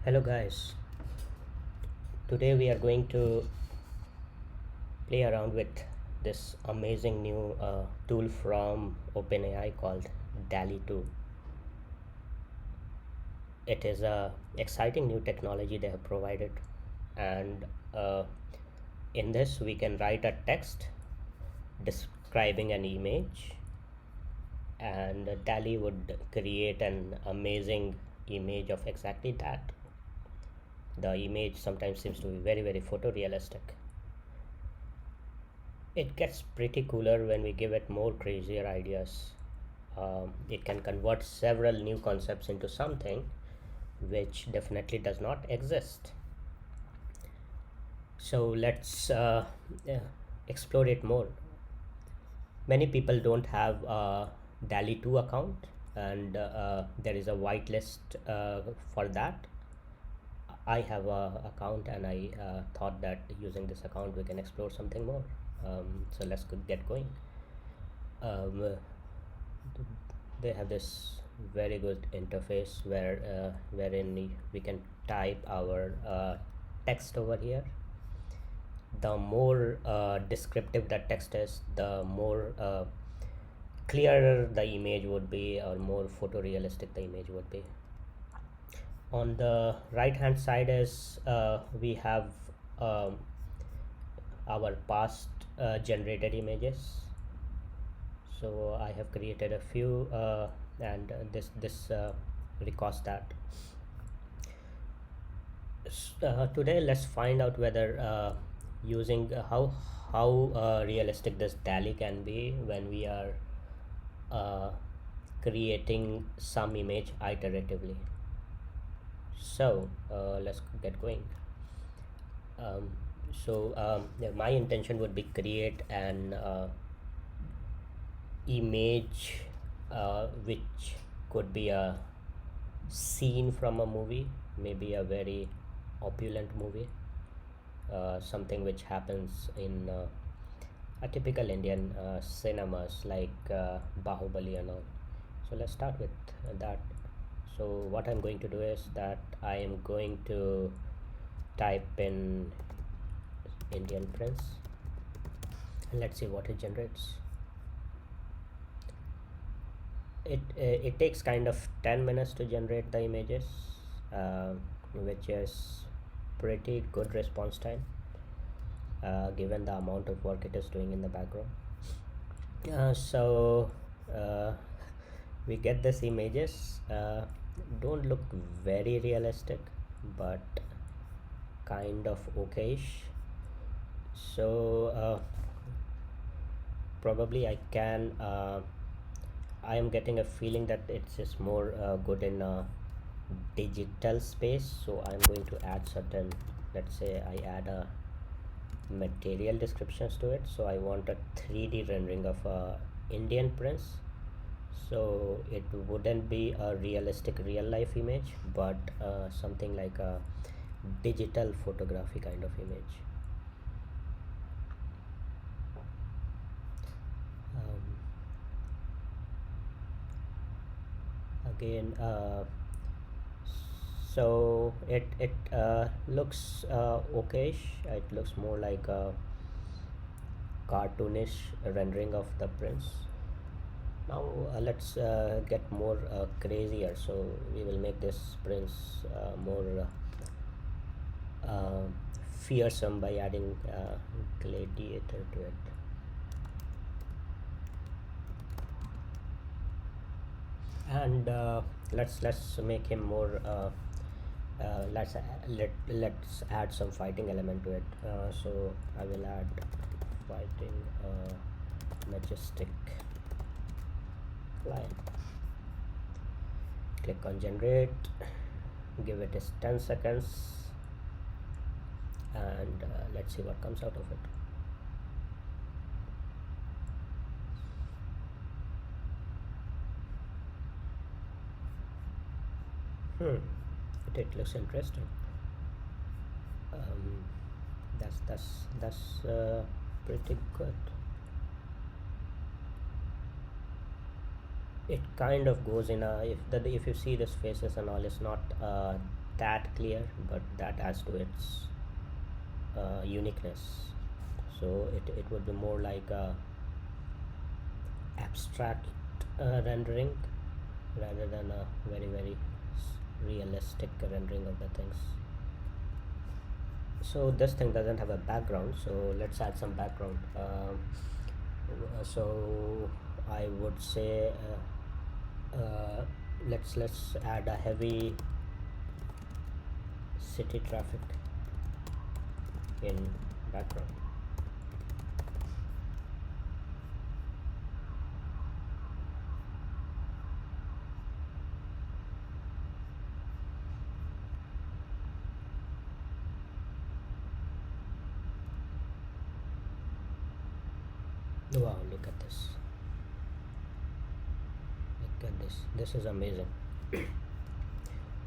Hello guys, today we are going to play around with this amazing new tool from OpenAI called DALL-E 2. It is a exciting new technology they have provided, and in this we can write a text describing an image, and DALL-E would create an amazing image of exactly that. The image sometimes seems to be very photorealistic. It gets pretty cooler when we give it more crazier ideas. It can convert several new concepts into something which definitely does not exist. So let's uh, explore it more. Many people don't have a DALL-E 2 account, and there is a whitelist for that. I have a account, and I thought that using this account we can explore something more. So let's get going. Um, they have this very good interface wherein we can type our text over here. The more descriptive that text is, the more clearer the image would be, or more photorealistic the image would be. On the right hand side is we have um, our past generated images. So I have created a few, and this records that. Today let's find out whether using how realistic this DALL-E can be when we are uh, creating some image iteratively. So let's get going. Yeah, my intention would be create an image which could be a scene from a movie, maybe a very opulent movie, something which happens in a typical Indian cinemas like Bahubali and all. So let's start with that. So what I'm going to do is that I am going to type in Indian Prince, and let's see what it generates. It takes kind of 10 minutes to generate the images, uh, which is pretty good response time given the amount of work it is doing in the background. So uh, we get these images, don't look very realistic but kind of okayish. So probably I am getting a feeling that it's just more good in a digital space. So I'm going to add certain, let's say I add a material descriptions to it. So I want a 3D rendering of a Indian prince. So it wouldn't be a realistic real life image, but something like a digital photography kind of image. um, Again, so it looks okayish. It looks more like a cartoonish rendering of the prince. Now let's get more crazier. So we will make this prince more fearsome by adding gladiator to it. And let's make him more let's add some fighting element to it. So I will add fighting majestic lion. Click on generate, give it is 10 seconds, and let's see what comes out of it. It looks interesting. um, that's pretty good. It kind of goes in a, if you see this faces and all, it's not that clear, but that adds to its uniqueness. So it would be more like a abstract rendering rather than a very realistic rendering of the things. So this thing doesn't have a background, so let's add some background. So I would say let's add a heavy city traffic in background. Wow, look at this. Look at this. This is amazing.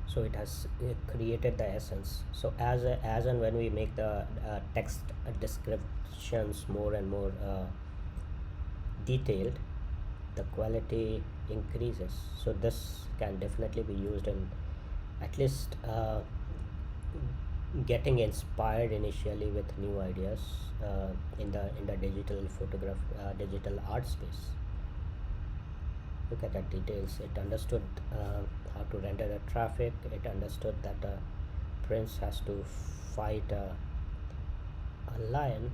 So it has created the essence. So as and when we make the text descriptions more and more detailed, the quality increases. So this can definitely be used in at least getting inspired initially with new ideas in the digital photograph digital art space. Look at the details. It understood how to render the traffic. It understood that a prince has to fight a lion,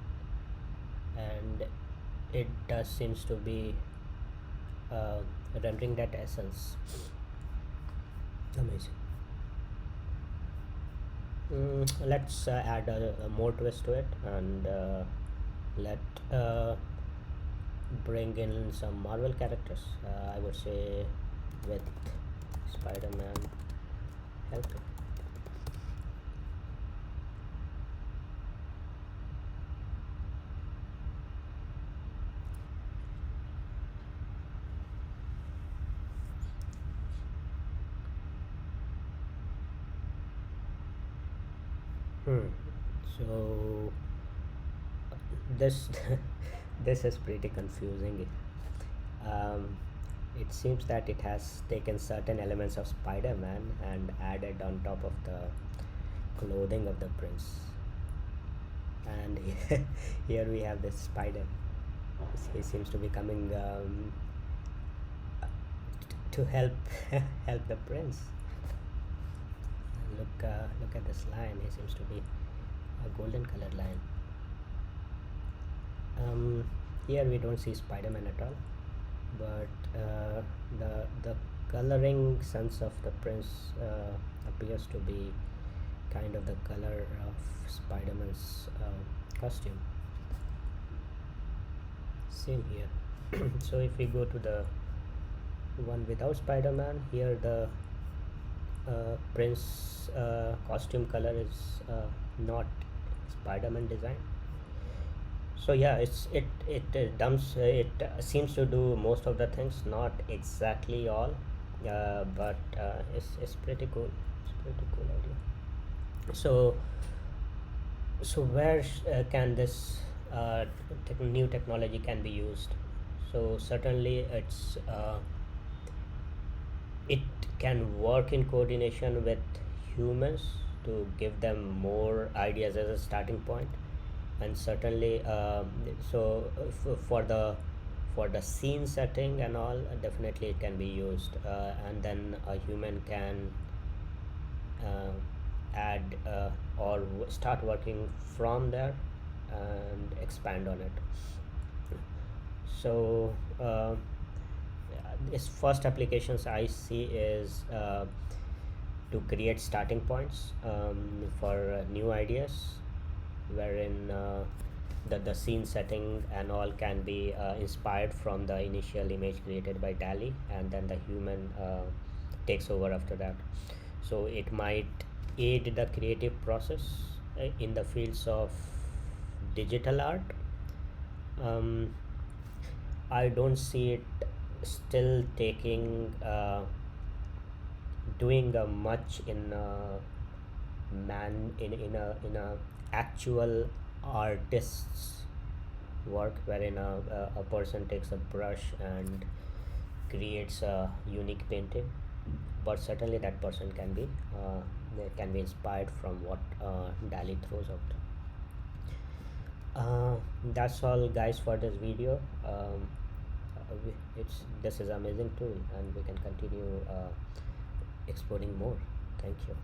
and it does seems to be uh, rendering that essence. Amazing. Let's add a more twist to it, and let uh, bring in some Marvel characters. I would say with Spider-Man helping. Hmm. So this this is pretty confusing. Um, it seems that it has taken certain elements of Spider-Man and added on top of the clothing of the prince. And here we have this spider. He seems to be coming to help help the prince. Look at this lion. He seems to be a golden colored lion. Um, Here we don't see Spider-Man at all, but the coloring sense of the prince appears to be kind of the color of Spider-Man's costume. Same here. So if we go to the one without Spider-Man, here the prince costume color is not Spider-Man design. So yeah, it seems to do most of the things, not exactly all, but it's pretty cool. It's pretty cool idea. So where can this new technology can be used? So certainly it can work in coordination with humans to give them more ideas as a starting point. And certainly for the scene setting and all, definitely it can be used, and then a human can uh, add or start working from there and expand on it. So this first applications I see is to create starting points for new ideas, wherein the scene setting and all can be inspired from the initial image created by DALL-E, and then the human takes over after that. So it might aid the creative process in the fields of digital art. um, I don't see it still taking doing much in man in a actual artist's work, wherein a person takes a brush and creates a unique painting. but certainly that person can be they can be inspired from what DALL-E throws out. That's all guys for this video. It's this is amazing tool and we can continue exploring more. Thank you.